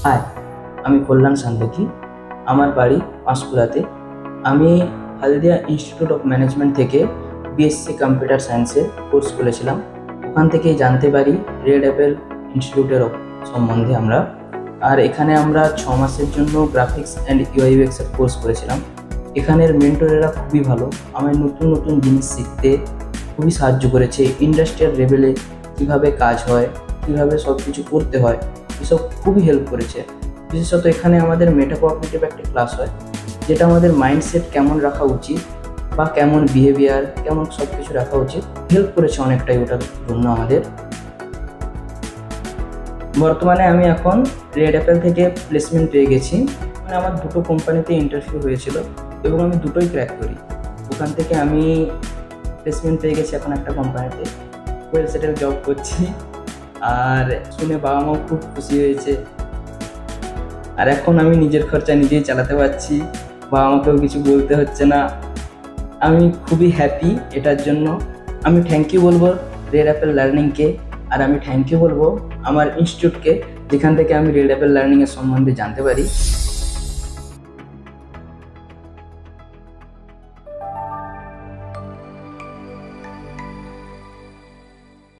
High, আমি কল্যাণ সান্তকি। আমার বাড়ি পাঁশকুড়াতে। আমি হালদিয়া ইনস্টিটিউট অফ ম্যানেজমেন্ট থেকে বিএসসি কম্পিউটার সায়েন্সের কোর্স করেছিলাম। ওখান থেকেই জানতে পারি রেড অ্যাপেল ইনস্টিটিউটের সম্বন্ধে আমরা। আর এখানে আমরা 6 মাসের জন্য গ্রাফিক্স অ্যান্ড ইউআইউএক্সের কোর্স করেছিলাম। এখানের মেন্টরেরা খুবই ভালো, আমায় নতুন নতুন জিনিস শিখতে খুবই সাহায্য করেছে। ইন্ডাস্ট্রিয়াল লেভেলে কীভাবে কাজ হয়, কীভাবে সব কিছু করতে হয়, এসব খুবই হেল্প করেছে। বিশেষত এখানে আমাদের মেটাকগনিটিভ একটা ক্লাস হয়, যেটা আমাদের মাইন্ডসেট কেমন রাখা উচিত বা কেমন বিহেভিয়ার, কেমন সব কিছু রাখা উচিত, হেল্প করেছে অনেকটাই ওটার জন্য আমাদের। বর্তমানে আমি এখন রেড অ্যাপেল থেকে প্লেসমেন্ট পেয়ে গেছি। মানে আমার 2টো কোম্পানিতে ইন্টারভিউ হয়েছিল এবং আমি দুটোই ক্র্যাক করি। ওখান থেকে আমি প্লেসমেন্ট পেয়ে গেছি এখন একটা কোম্পানিতে, ওয়েল সেটেল জব করছি। আর শুনে বাবা মাও খুব খুশি হয়েছে। আর এখন আমি নিজের খরচা নিজেই চালাতে পারছি, বাবা আমাকেও কিছু বলতে হচ্ছে না। আমি খুবই হ্যাপি এটার জন্য। আমি থ্যাংক ইউ বলবো রেড অ্যাপেল লার্নিংকে, আর আমি থ্যাংক ইউ বলবো আমার ইনস্টিটিউটকে, যেখান থেকে আমি রেড অ্যাপেল লার্নিংয়ের সম্বন্ধে জানতে পারি।